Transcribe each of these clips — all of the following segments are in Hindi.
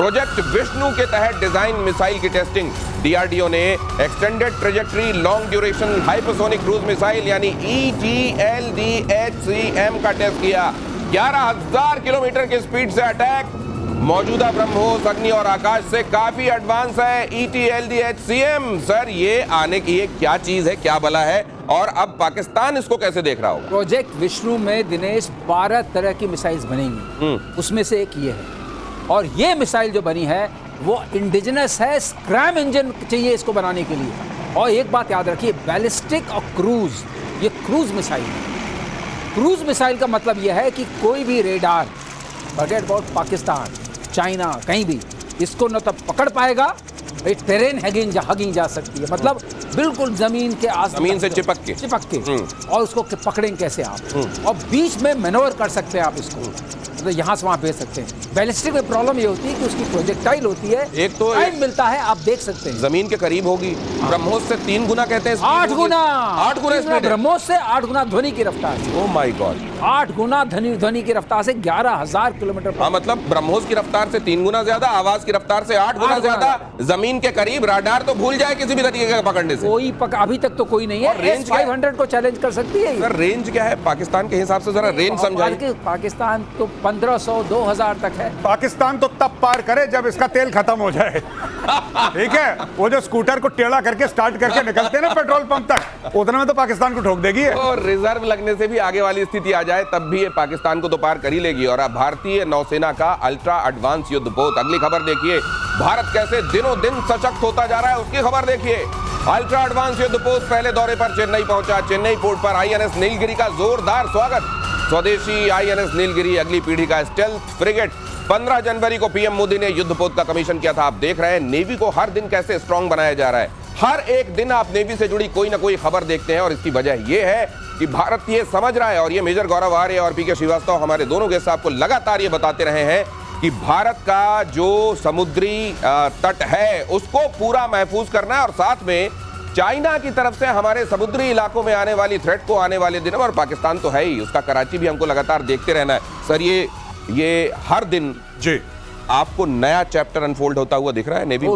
प्रोजेक्ट विष्णु के तहत डिजाइन मिसाइल की टेस्टिंग। डीआरडीओ ने extended trajectory long duration hypersonic cruise missile यानी ETLDHCM का टेस्ट किया। 11,000 किलोमीटर की स्पीड से अटैक। मौजूदा ब्रह्मोस, अग्नि और आकाश से काफी एडवांस है ETLDHCM। सर, ये आने की ये क्या चीज है, क्या बला है, और अब पाकिस्तान इसको कैसे देख रहा होगा? प्रोजेक्ट विष्णु में दिनेश 12 तरह की मिसाइल्स बनेंगी, उसमें से एक ये है। और ये मिसाइल जो बनी है वो इंडिजिनस है, स्क्रैम इंजन चाहिए इसको बनाने के लिए। और एक बात याद रखिए, बैलिस्टिक और क्रूज, ये क्रूज मिसाइल है। क्रूज मिसाइल का मतलब यह है कि कोई भी radar, forget about Pakistan, China, कहीं भी इसको न तो पकड़ पाएगा, टेरेन हगिंग जा सकती है, मतलब बिल्कुल जमीन के आस जमीन से चिपक के और उसको पकड़ेंगे कैसे आप, और बीच में मैनोवर कर सकते हैं आप इसको, तो यहाँ से वहाँ भेज सकते हैं। बैलिस्टिक में प्रॉब्लम ये होती है कि उसकी प्रोजेक्टाइल होती है, एक तो टाइम मिलता है, आप देख सकते हैं जमीन के करीब होगी। ब्रह्मोस से 3 गुना कहते हैं, 8 गुना, 8 गुना स्पीड है। ब्रह्मोस से 8 गुना ध्वनि की रफ्तार। ओह माय गॉड, 8 गुना ध्वनि की रफ्तार से 11,000 किलोमीटर। हाँ, मतलब ब्रह्मोस की रफ्तार से 3 गुना ज्यादा, आवाज की रफ्तार से 8 गुना ज्यादा। जमीन के करीब राडार तो भूल जाए किसी भी तरीके का पकड़ने से। कोई अभी तक तो कोई नहीं है। रेंज 500 को चैलेंज कर सकती है। सर, रेंज क्या है पाकिस्तान के हिसाब से, जरा रेंज समझाइए। पाकिस्तान तो 1500 2000 तक है। पाकिस्तान तो तब पार करे जब इसका तेल खत्म हो जाए। ठीक है, वो जो स्कूटर को टेढ़ा करके स्टार्ट करके निकलते हैं ना पेट्रोल पंप तक, उतने में तो पाकिस्तान को ठोक देगी। और रिजर्व लगने से भी आगे वाली स्थिति आ जाए तब भी ये पाकिस्तान को तो पार कर ही लेगी। और अब भारतीय नौसेना का अल्ट्रा एडवांस युद्धपोत, अगली खबर देखिए, भारत कैसे दिनों दिन सशक्त होता जा रहा है उसकी खबर देखिए। अल्ट्रा एडवांस युद्धपोत पहले दौरे पर चेन्नई पहुंचा। चेन्नई पोर्ट पर INS नीलगिरी का जोरदार स्वागत। स्वदेशी INS नीलगिरी अगली पीढ़ी का स्टेल्थ फ्रिगेट। 15 जनवरी को पीएम मोदी ने युद्धपोत का कमीशन किया था। आप देख रहे हैं नेवी को हर दिन कैसे स्ट्रांग बनाया जा रहा है। हर एक दिन आप नेवी से जुड़ी कोई ना कोई खबर देखते हैं, और इसकी वजह यह है कि भारत ये समझ रहा है, और ये मेजर गौरव आर्य और PK श्रीवास्तव हमारे दोनों गेस्ट आपको लगातार ये बताते रहे हैं कि भारत का जो समुद्री तट है उसको पूरा महफूज करना है, और साथ में चाइना की तरफ से हमारे समुद्री इलाकों में आने वाली थ्रेट को आने वाले दिनों, और पाकिस्तान तो है ही, उसका कराची भी हमको लगातार देखते रहना है। सर, ये हर दिन जी आपको नया चैप्टर अनफोल्ड होता हुआ दिख रहा है नेवी?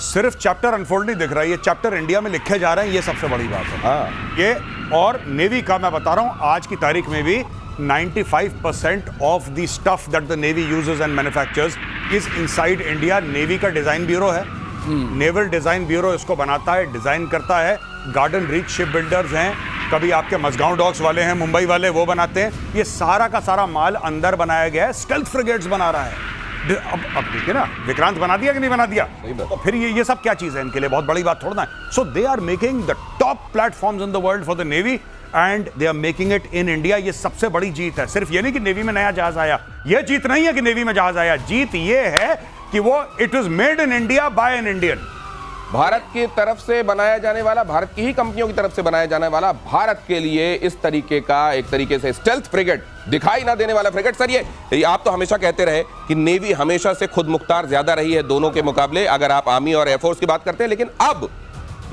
सिर्फ चैप्टर अनफोल्ड नहीं दिख रहा है, ये चैप्टर इंडिया में लिखे जा रहे हैं, ये सबसे बड़ी बात है। हाँ, ये और नेवी का मैं बता रहा हूं, आज की तारीख में भी 95% of the stuff that the navy uses and manufactures is inside India. Navy का डिजाइन ब्यूरो है, नेवल डिजाइन ब्यूरो इसको बनाता है, डिजाइन करता है। गार्डन रीच शिप बिल्डर्स हैं, कभी आपके मसगांव डॉक्स वाले हैं, मुंबई वाले, वो बनाते हैं। ये सारा का सारा माल अंदर बनाया गया है, स्टेल्थ फ्रिगेट्स बना रहा है। अब देखिए ना, विक्रांत बना दिया कि नहीं बना दिया, तो फिर ये सब क्या चीज है इनके लिए, बहुत बड़ी बात थोड़ा है। So they are making the top platforms in the world for the navy and they are making it in India. ये सबसे बड़ी जीत है। सिर्फ ये नहीं कि नेवी में नया जहाज आया, ये जीत नहीं है कि नेवी में जहाज आया, जीत ये है कि वो it was made in India by an Indian. Bharat की तरफ से बनाया जाने वाला, भारत की ही कंपनियों की तरफ से बनाया जाने वाला, भारत के लिए इस तरीके का एक तरीके से स्टेल्थ फ्रिगेट, दिखाई ना देने वाला फ्रिगेट। सर, ये आप तो हमेशा कहते रहे कि नेवी हमेशा से खुद मुख्तार ज्यादा रही है दोनों के मुकाबले, अगर आप आर्मी और एयरफोर्स की बात करते हैं, लेकिन अब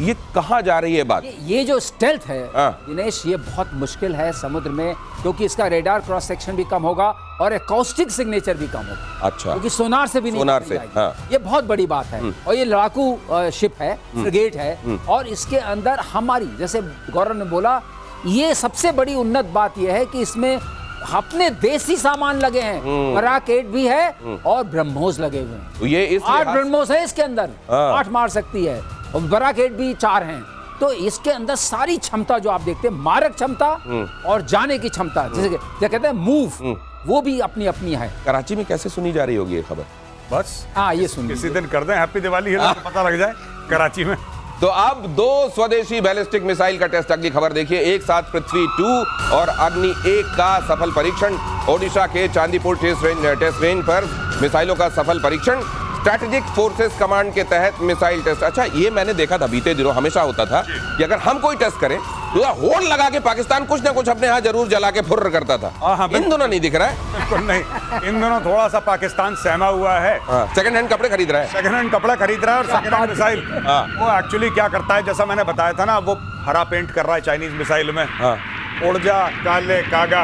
ये कहां जा रही है बात? ये जो स्टेल्थ है दिनेश, ये बहुत मुश्किल है समुद्र में, क्योंकि इसका रेडार क्रॉस सेक्शन भी कम होगा और एकॉस्टिक सिग्नेचर भी कम होगा। अच्छा, क्योंकि सोनार से भी नहीं, सोनार से, हाँ। ये बहुत बड़ी बात है। और ये लड़ाकू शिप है, फ्रिगेट है, और इसके अंदर हमारी, जैसे गौरव ने बोला, ये सबसे बड़ी उन्नत बात यह है कि इसमें अपने देसी सामान लगे हैं, बराकेट भी है और ब्रह्मोस लगे हुए हैं। तो ये 8 ब्रह्मोस है इसके अंदर, 8 मार सकती है, और बराकेट भी 4 हैं। तो इसके अंदर सारी क्षमता जो आप देखते हैं, मारक क्षमता और जाने की क्षमता, जैसे क्या कहते हैं मूव, वो भी अपनी अपनी है। कराची में कैसे सुनी जा रही होगी ये खबर? बस हाँ, ये सुनिए, किसी दिन कर दें हैप्पी दिवाली, पता लग जाए कराची में। तो अब 2 स्वदेशी बैलिस्टिक मिसाइल का टेस्ट, अगली खबर देखिए। एक साथ पृथ्वी 2 और अग्नि 1 का सफल परीक्षण। ओडिशा के चांदीपुर टेस्ट रेंज पर मिसाइलों का सफल परीक्षण। स्ट्रैटेजिक फोर्सेस कमांड के तहत मिसाइल टेस्ट। अच्छा, ये मैंने देखा था बीते दिनों, हमेशा होता था कि अगर हम कोई टेस्ट करें तो होड़ लगा के पाकिस्तान कुछ ना कुछ अपने यहाँ जरूर जला के फुर्र करता था। इन दोनों नहीं दिख रहा है। बिल्कुल नहीं, इन दोनों थोड़ा सा पाकिस्तान सहमा हुआ है। सेकंड हैंड कपड़े खरीद रहा है, सेकंड हैंड कपड़ा खरीद रहा है, और सेकंड हैंड मिसाइल वो एक्चुअली क्या करता है, जैसा मैंने बताया था ना, वो हरा पेंट कर रहा है चाइनीज मिसाइल में। उड़ जा काले कागा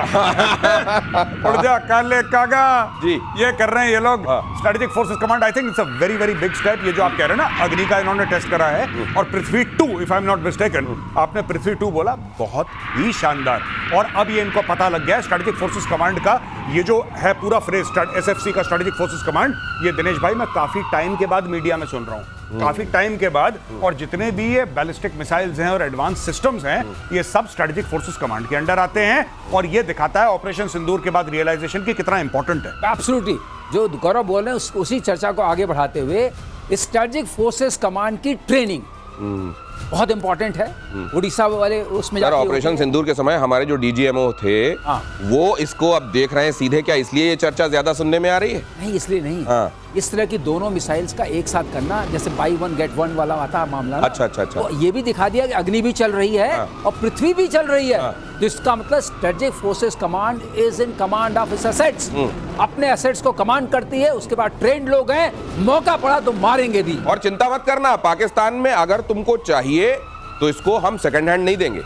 उड़ जा काले कागा जी। ये कर रहे हैं ये लोग हाँ। Strategic forces command. I think it's a very very big step. ये जो आप कह रहे हैं ना, अग्नि का इन्होंने टेस्ट करा है और पृथ्वी 2, if I am not mistaken, आपने पृथ्वी 2 बोला, बहुत ही शानदार। और अब ये इनको पता लग गया है स्ट्रेटेजिक फोर्सेस कमांड का, ये जो है पूरा फ्रेज एसएफसी का स्ट्रेटेजिक फोर्सेस कमांड, ये दिनेश भाई मैं काफी टाइम के बाद मीडिया में सुन रहा हूं, काफी टाइम के बाद। और जितने भी ये बैलिस्टिक मिसाइल्स हैं और एडवांस सिस्टम्स हैं, ये सब स्ट्रेटेजिक फोर्सेस कमांड के अंडर आते हैं। और ये दिखाता है ऑपरेशन सिंदूर के बाद रियलाइजेशन की कितना इंपॉर्टेंट है। एब्सोल्युटली, जो गौरव बोल रहे हैं उसी चर्चा को आगे बढ़ाते हुए, स्ट्रेटेजिक फोर्सेस कमांड की ट्रेनिंग बहुत इंपॉर्टेंट है। उड़ीसा वाले उसमें सर, ऑपरेशन सिंदूर के समय हमारे जो डीजीएमओ थे, हाँ। वो इसको अब देख रहे हैं सीधे, क्या इसलिए ये चर्चा ज्यादा सुनने में आ रही है? नहीं, इसलिए नहीं। हाँ। इस तरह की दोनों मिसाइल्स का एक साथ करना, जैसे बाई वन गेट वन वाला आता है मामला ना, अच्छा, अच्छा, अच्छा। तो ये भी दिखा दिया कि अग्नि भी चल रही है और पृथ्वी भी चल रही है। तो इसका मतलब strategic forces command is in command of its assets, अपने एसेट्स को कमांड करती है। उसके बाद ट्रेंड लोग हैं, मौका पड़ा तो मारेंगे भी। और चिंता मत करना, पाकिस्तान में अगर तुमको चाहिए तो इसको हम सेकंड हैंड नहीं देंगे,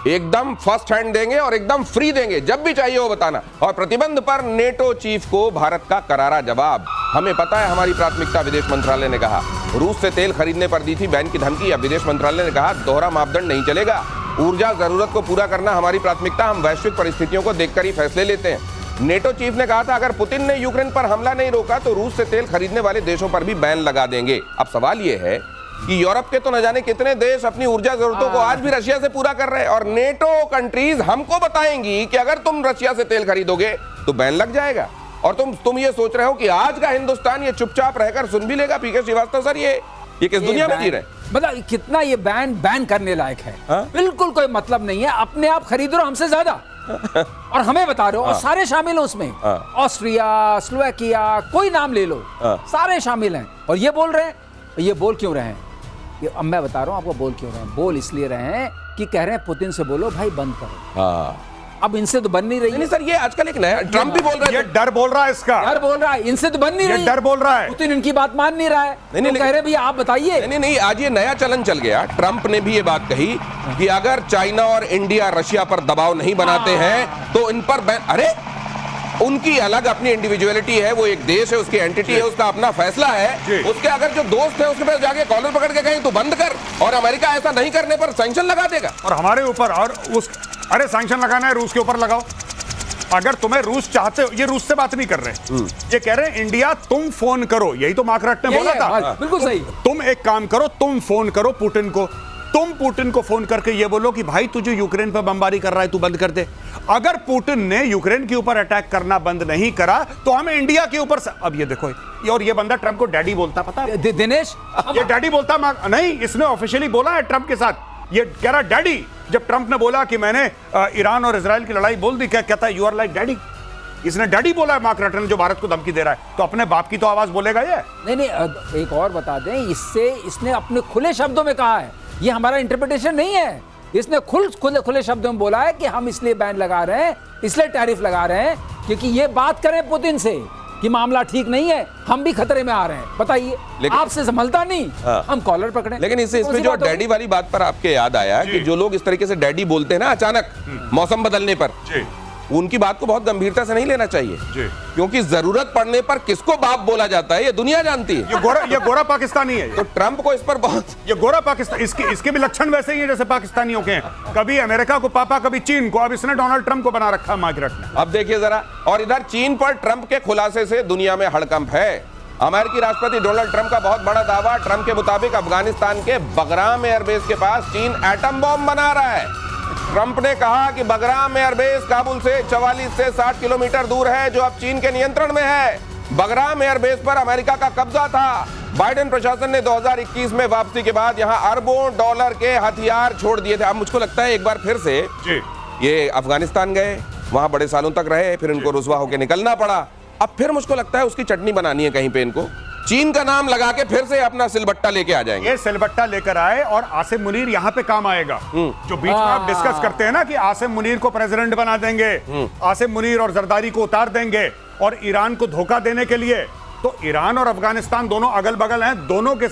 एकदम फर्स्ट हैंड देंगे और एकदम फ्री देंगे, जब भी चाहिए वो बताना। और प्रतिबंध पर नेटो चीफ को भारत का करारा जवाब। हमें पता है हमारी प्राथमिकता, विदेश मंत्रालय ने कहा। रूस से तेल खरीदने पर दी थी बैन की धमकी, अब विदेश मंत्रालय ने कहा दोहरा मापदंड नहीं चलेगा। ऊर्जा जरूरत को पूरा करना हमारी प्राथमिकता, हम वैश्विक परिस्थितियों को देखकर ही फैसले लेते हैं। नेटो चीफ ने कहा था अगर पुतिन ने यूक्रेन पर हमला नहीं रोका तो रूस से तेल खरीदने वाले देशों पर भी बैन लगा देंगे। अब सवाल यह है कि यूरोप के तो न जाने कितने देश अपनी ऊर्जा जरूरतों को आज भी रशिया से पूरा कर रहे हैं, और नेटो कंट्रीज हमको बताएंगी कि अगर तुम रशिया से तेल खरीदोगे तो बैन लग जाएगा। और तुम ये सोच रहे हो कि आज का हिंदुस्तान ये चुपचाप रहकर सुन भी लेगा? पीके श्रीवास्तव सर, ये किस दुनिया में जी रहे हैं? मतलब कितना ये बैन करने लायक है? हाँ? बिल्कुल कोई मतलब नहीं है। अपने आप खरीद रहे हो हमसे ज्यादा और हमें बता रहे हो। और सारे शामिल हैं उसमें, ऑस्ट्रिया, स्लोवाकिया, कोई नाम ले लो, सारे शामिल हैं। और ये बोल रहे हैं, ये बोल क्यों रहे हैं? ये अब मैं बता रहा हूं आपको बोल क्यों रहे हैं। बोल इसलिए रहे हैं कि कह रहे हैं पुतिन से बोलो भाई बंद करो। अब इनसे तो बन नहीं रही। नहीं सर, ये आजकल एक नया ट्रम्प भी बोल रहा है, ये डर बोल रहा है इसका, डर बोल रहा है, इनसे तो बन नहीं रही। डर बोल रहा है, पुतिन इनकी बात मान नहीं रहा है। नहीं, तो कह रहे भैया आप बताइए। नहीं, आज ये नया चलन चल गया। ट्रंप ने भी ये बात कही कि अगर चाइना और इंडिया रशिया पर दबाव नहीं बनाते हैं तो इन पर बैन। अरे उनकी अलग अपनी इंडिविजुअलिटी है, वो एक देश है, उसकी एंटिटी है, उसका अपना फैसला है। उसके अगर जो दोस्त है उसके पास जाके कॉलर पकड़ के कहें तो बंद कर, और अमेरिका ऐसा नहीं करने पर सैंक्शन लगा देगा। और हमारे ऊपर और उस अरे सैंक्शन लगाना है रूस के ऊपर लगाओ। अगर तुम्हें रूस चाहते हो, ये रूस से बात नहीं कर रहे, ये कह रहे हैं इंडिया तुम फोन करो। यही तो मार्क रट ने बोला था, बिल्कुल सही। तुम एक काम करो, तुम फोन करो पुतिन को, तुम पुतिन को फोन करके ये बोलो कि भाई तुझे यूक्रेन पर बमबारी कर रहा है, तू बंद कर दे। अगर पुतिन ने यूक्रेन के ऊपर अटैक करना बंद नहीं करा तो हम इंडिया के ऊपर। अब ये देखो, और ये बंदा ट्रंप को डैडी बोलता, पता है दिनेश, ये डैडी बोलता नहीं, इसने ऑफिशियली बोला है ट्रंप के साथ, ये कह रहा डैडी। जब ट्रंप ने बोला कि मैंने ईरान और इजराइल की लड़ाई बोल दी, क्या कहता है, यू आर लाइक डैडी। इसने डैडी बोला है मार्क रट ने, जो भारत को धमकी दे रहा है, तो अपने बाप की तो आवाज बोलेगा ये। नहीं, एक और बता दें, इससे इसने अपने खुले शब्दों में कहा है, ये हमारा इंटरप्रिटेशन नहीं है। इसने खुले शब्दों में बोला है कि हम इसलिए बैन लगा रहे हैं, इसलिए टैरिफ लगा रहे हैं क्योंकि ये बात करें पुतिन से कि मामला ठीक नहीं है, हम भी खतरे में आ रहे हैं। बताइए, आपसे संभलता नहीं, हम कॉलर पकड़े। लेकिन इसमें जो डैडी वाली बात पर आपके याद आया कि जो लोग इस तरीके से डैडी बोलते हैं ना अचानक मौसम बदलने पर, उनकी बात को बहुत गंभीरता से नहीं लेना चाहिए, क्योंकि जरूरत पड़ने पर किसको बाप बोला जाता है ये दुनिया जानती है। ये गोरा पाकिस्तानी है। तो ट्रंप को इस पर बहुत, ये गोरा पाकिस्तान, इसके भी लक्षण वैसे ही हैं जैसे पाकिस्तानियों के हैं। कभी अमेरिका को पापा, कभी चीन को, अब इसने डोनाल्ड ट्रंप को बना रखा मार्क रट ने। अब देखिए जरा, और इधर चीन पर ट्रंप के खुलासे से दुनिया में हड़कंप है। अमेरिकी राष्ट्रपति डोनाल्ड ट्रंप का बहुत बड़ा दावा, ट्रंप के मुताबिक अफगानिस्तान के बगराम एयरबेस के पास चीन एटम बॉम्ब बना रहा है। ट्रंप ने कहा कि बगराम एयरबेस काबुल से 44 से 60 किलोमीटर दूर है, जो अब चीन के नियंत्रण में है। बगराम एयरबेस पर अमेरिका का कब्जा था। बाइडेन प्रशासन ने 2021 में वापसी के बाद यहां अरबों डॉलर के हथियार छोड़ दिए थे। अब मुझको लगता है एक बार फिर से ये अफगानिस्तान गए, वहां बड़े सालों तक रहे, फिर इनको रुसवा होकर निकलना पड़ा। अब फिर मुझको लगता है उसकी चटनी बनानी है कहीं पे, इनको चीन का नाम लगा के फिर से अपना सिलबट्टा लेके आ जाएंगे। ये सिलबट्टा लेकर आए और आसिम मुनीर यहाँ पे काम आएगा। जो बीच में आप डिस्कस करते हैं ना कि आसिम मुनीर को प्रेसिडेंट बना देंगे, आसिम मुनीर और जरदारी को उतार देंगे, और ईरान को धोखा देने के लिए तो ईरान और अफगानिस्तान दोनों अगल बगल हैं, दोनों के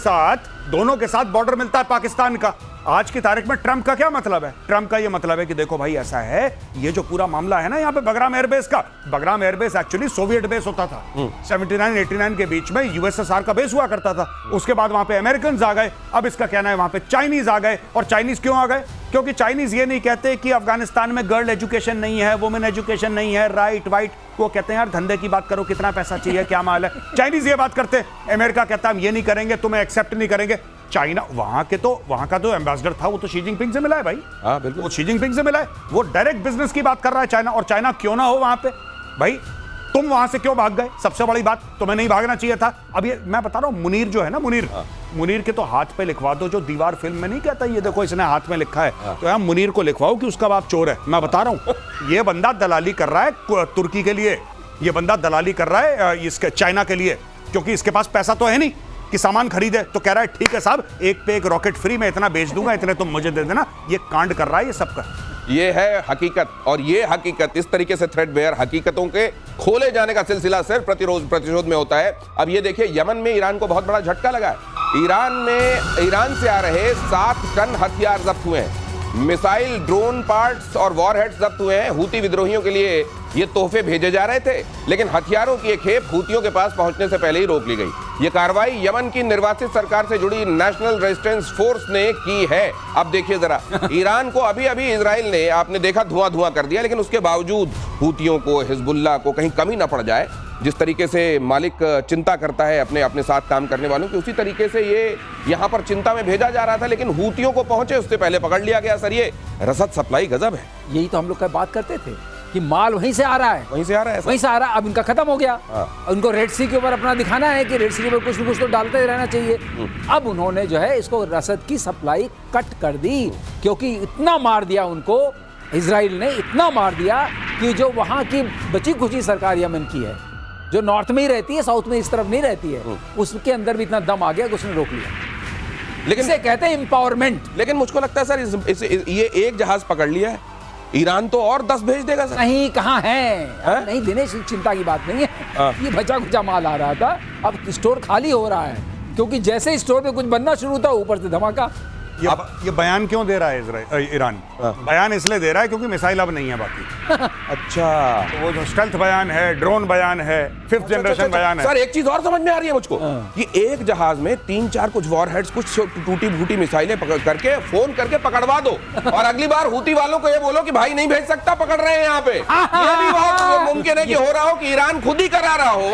साथ बॉर्डर मिलता है पाकिस्तान का। आज की तारीख में ट्रंप का क्या मतलब है? ट्रंप का ये मतलब है कि देखो भाई ऐसा है, ये जो पूरा मामला है ना यहाँ पे बगराम एयरबेस का, Bagram airbase actually Soviet base होता था। 79-89 के बीच में यूएसएसआर का बेस हुआ करता था। उसके बाद वहां पे अमेरिकन आ गए, अब इसका कहना है वहां पे चाइनीज आ गए। और चाइनीज क्यों आ गए? क्योंकि चाइनीज ये नहीं कहते कि अफगानिस्तान में गर्ल एजुकेशन नहीं है, वुमेन एजुकेशन नहीं है, राइट वाइट। वो कहते हैं यार धंधे की बात करो, कितना पैसा चाहिए, क्या माल है। चाइनीज ये बात करते हैं। अमेरिका कहता है हम ये नहीं करेंगे, तुम्हें एक्सेप्ट नहीं करेंगे। चाइना वहां का जो एम्बेसडर था वो तो शी जिनपिंग से मिला है भाई। हाँ बिल्कुल, वो शी जिनपिंग से मिला है, वो डायरेक्ट बिजनेस की बात कर रहा है चाइना। और चाइना क्यों ना हो वहां पे भाई, तुम वहां से क्यों भाग गए? सबसे बड़ी बात, तुम्हें नहीं भागना चाहिए था। अब ये मैं बता रहा हूं, मुनीर जो है ना, मुनीर के तो हाथ पे लिखवा दो, जो दीवार फिल्म में नहीं कहता ये देखो इसने हाथ में लिखा है, तो यार मुनीर को लिखवाओ कि उसका बाप चोर है। मैं बता रहा हूं, ये बंदा दलाली कर रहा है तुर्की के लिए, ये बंदा दलाली कर रहा है इसके चाइना के लिए, क्योंकि इसके पास पैसा तो है नहीं कि सामान खरीदे। तो कह रहा है ठीक है साहब, एक पे एक रॉकेट फ्री में इतना बेच दूंगा, इतने तुम मुझे दे देना। ये कांड कर रहा है ये सबका। ये है हकीकत, और ये हकीकत इस तरीके से थ्रेडबेयर हकीकतों के खोले जाने का सिलसिला सिर्फ प्रतिशोध में होता है। अब ये देखिए, यमन में ईरान को बहुत बड़ा झटका लगा है। ईरान से आ रहे 7 टन हथियार जब्त हुए हैं, मिसाइल, ड्रोन पार्ट्स और वॉरहेड्स जब्त हुए हैं। हूती विद्रोहियों के लिए ये तोहफे भेजे जा रहे थे, लेकिन हथियारों की एक खेप हूतियों के पास पहुंचने से पहले ही रोक ली गई। ये कार्रवाई यमन की निर्वासित सरकार से जुड़ी नेशनल रेजिस्टेंस फोर्स ने की है। अब देखिए जरा, ईरान को अभी इजराइल ने, आपने देखा, धुआं कर दिया, लेकिन उसके बावजूद हूतियों को, हिजबुल्लाह को कहीं कमी ना पड़ जाए। जिस तरीके से मालिक चिंता करता है अपने साथ काम करने वालों की, उसी तरीके से ये यहाँ पर चिंता में भेजा जा रहा था, लेकिन हूतियों को पहुंचे उससे पहले पकड़ लिया गया। सर ये रसद सप्लाई गजब है। यही तो हम लोग का बात करते थे कि माल वहीं से आ रहा है, वहीं से आ रहा है। अब इनका खत्म हो गया। उनको रेड सी के ऊपर अपना दिखाना है कि रेड सी के ऊपर कुछ न कुछ तो डालते ही रहना चाहिए। अब उन्होंने जो है इसको रसद की सप्लाई कट कर दी, क्योंकि इतना मार दिया उनको, इजराइल ने इतना मार दिया कि जो वहां की बची खुची सरकार यमन की है, जो नॉर्थ में ही रहती है, साउथ में इस तरफ नहीं रहती है, उसके अंदर भी इतना दम आ गया कि उसने रोक लिया। लेकिन इसे कहते हैं एम्पावरमेंट। लेकिन मुझको लगता है सर, ये एक जहाज पकड़ लिया है, ईरान तो और 10 भेज देगा सर। नहीं, कहाँ है? नहीं, दिनेश चिंता की बात नहीं है। ये बचा खुचा माल आ रहा था, अब स्टोर खाली हो रहा है, क्योंकि जैसे स्टोर पे कुछ बनना शुरू था, ऊपर से धमाका। ये बयान क्यों दे रहा है ईरान? बयान इसलिए दे रहा है क्योंकि मिसाइल अब नहीं है बाकी। अच्छा, तो वो जो स्टेल्थ बयान है, ड्रोन बयान है, 5th जनरेशन बयान है। सर एक चीज और समझ में आ रही है मुझको, कि एक जहाज में 3-4 कुछ वॉरहेड्स, कुछ टूटी फूटी मिसाइलें करके फोन करके पकड़वा दो, और अगली बार हूती वालों को ये बोलो कि भाई नहीं भेज सकता, पकड़ रहे हैं यहाँ पे। ये भी बहुत मुमकिन है कि हो रहा हो कि ईरान खुद ही करा रहा हो,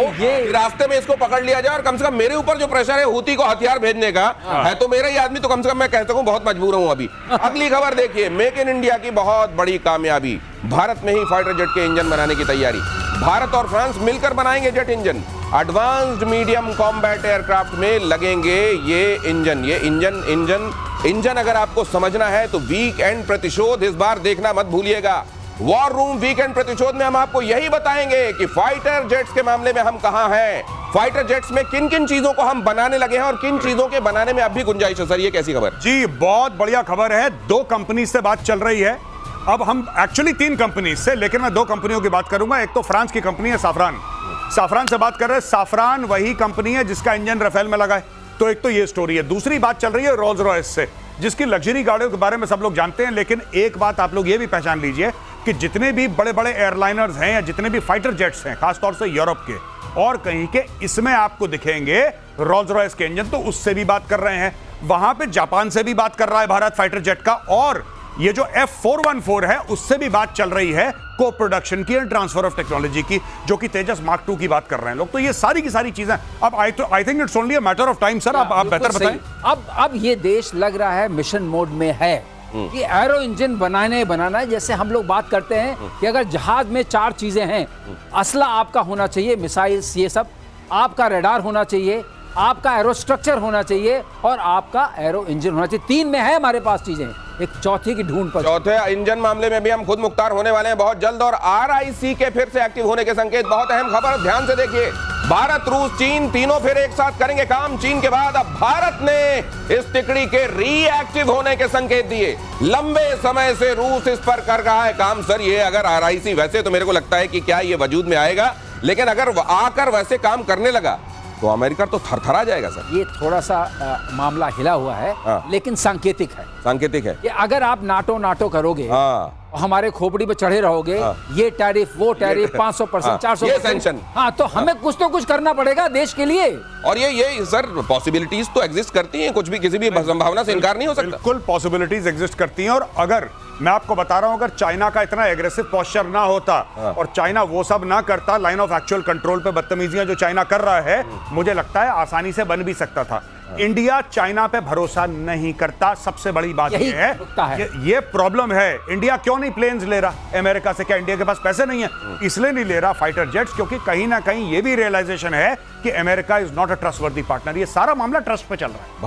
रास्ते में इसको पकड़ लिया जाए, और कम से कम मेरे ऊपर जो प्रेशर है हूती को हथियार भेजने का है, तो मेरा ही आदमी, तो कम से कम मैं कहता हूं बहुत मजबूर हूं अभी। अगली खबर देखिए, मेक इन इंडिया की बहुत बड़ी कामयाबी, भारत में ही फाइटर जेट के इंजन बनाने की तैयारी। भारत और फ्रांस मिलकर बनाएंगे jet engine, advanced medium combat aircraft में लगेंगे ये इंजन अगर आपको समझना है तो वीकेंड प्रतिशोध इस बार देखना मत भूलिएगा। वॉर रूम वीकेंड प्रतिशोध में हम आपको यही बताएंगे कि फाइटर जेट्स के मामले में हम कहां हैं, फाइटर जेट्स में किन किन चीजों को हम बनाने लगे हैं, और किन चीजों के बनाने में अब भी गुंजाइश है। सर ये कैसी खबर? जी बहुत बढ़िया खबर है। 2 कंपनी से बात चल रही है। अब हम एक्चुअली 3 कंपनी से, लेकिन मैं 2 कंपनियों की बात करूंगा। एक तो फ्रांस की कंपनी है साफरान से बात कर रहे हैं। साफरान वही कंपनी है जिसका इंजन राफेल में लगा है, तो एक तो ये स्टोरी है। दूसरी बात चल रही है रोल्स रॉयस से, जिसकी लग्जरी गाड़ियों के बारे में सब लोग जानते हैं, लेकिन एक बात आप लोग ये भी पहचान लीजिए कि जितने भी बड़े बड़े एयरलाइनर्स हैं या जितने भी फाइटर जेट्स हैं, खासतौर से यूरोप के और कहीं के, इसमें आपको दिखेंगे रोल्स रॉयस के इंजन। तो उससे भी बात कर रहे हैं, वहां पे जापान से भी बात कर रहा है भारत फाइटर जेट का, और ये जो F414 है उससे भी बात चल रही है को प्रोडक्शन की एंड ट्रांसफर ऑफ टेक्नोलॉजी की, जो कि तेजस मार्क 2 की बात कर रहे हैं लोग। तो ये सारी की सारी चीजें अब I think it's only a matter of time. Sir आप बेहतर बताएं। अब ये देश लग रहा है मिशन मोड में है कि एरो इंजन बनाना है। जैसे हम लोग बात करते हैं कि अगर जहाज में 4 चीजें हैं, असला आपका होना चाहिए, मिसाइल्स, ये सब आपका, रडार होना चाहिए, आपका एरो स्ट्रक्चर होना चाहिए, और आपका एरो इंजन होना चाहिए। 3 में है हमारे पास चीजें, एक चौथी की ढूंढ पर। चौथे इंजन मामले में भी हम खुद मुख्तार होने वाले हैं बहुत जल्द, और RIC के फिर से एक्टिव होने के संकेत। बहुत अहम खबर, ध्यान से देखिए। भारत, रूस, चीन तीनों फिर एक साथ करेंगे काम। चीन के बाद अब भारत ने इस तिकड़ी के रीएक्टिव होने के संकेत दिए। लंबे समय से रूस इस पर कर रहा है काम। सर ये अगर RIC, वैसे तो मेरे को लगता है कि क्या ये वजूद में आएगा, लेकिन अगर आकर वैसे काम करने लगा तो अमेरिका तो थरथरा जाएगा सर। ये थोड़ा सा मामला हिला हुआ है, हाँ। लेकिन सांकेतिक है सांकेतिक है। कि अगर आप नाटो करोगे हाँ और हमारे खोपड़ी पे चढ़े रहोगे, ये टैरिफ वो टैरिफ 500% 400%, ये सैंक्शन। हाँ, तो हमें कुछ तो कुछ करना पड़ेगा देश के लिए। और ये सर पॉसिबिलिटीज तो एग्जिस्ट करती हैं, कुछ भी किसी भी संभावना से इनकार नहीं हो सकता। बिल्कुल पॉसिबिलिटीज एग्जिस्ट करती हैं। और अगर मैं आपको बता रहा हूं, अगर चाइना का इतना एग्रेसिव पोस्चर ना होता और चाइना वो सब ना करता, लाइन ऑफ एक्चुअल कंट्रोल पे बदतमीजियां जो चाइना कर रहा है, मुझे लगता है आसानी से बन भी सकता था। इंडिया चाइना पे भरोसा नहीं करता, सबसे बड़ी बात यही यह नुकता है। है, ये प्रॉब्लम है। इंडिया क्यों नहीं प्लेन्स ले रहा अमेरिका से? क्या इंडिया के पास पैसे नहीं है इसलिए नहीं ले रहा फाइटर जेट्स? क्योंकि कहीं ना कहीं ये भी रियलाइजेशन है कि America is not a trustworthy partner. ये सारा मामला ट्रस्ट पे चल रहा है।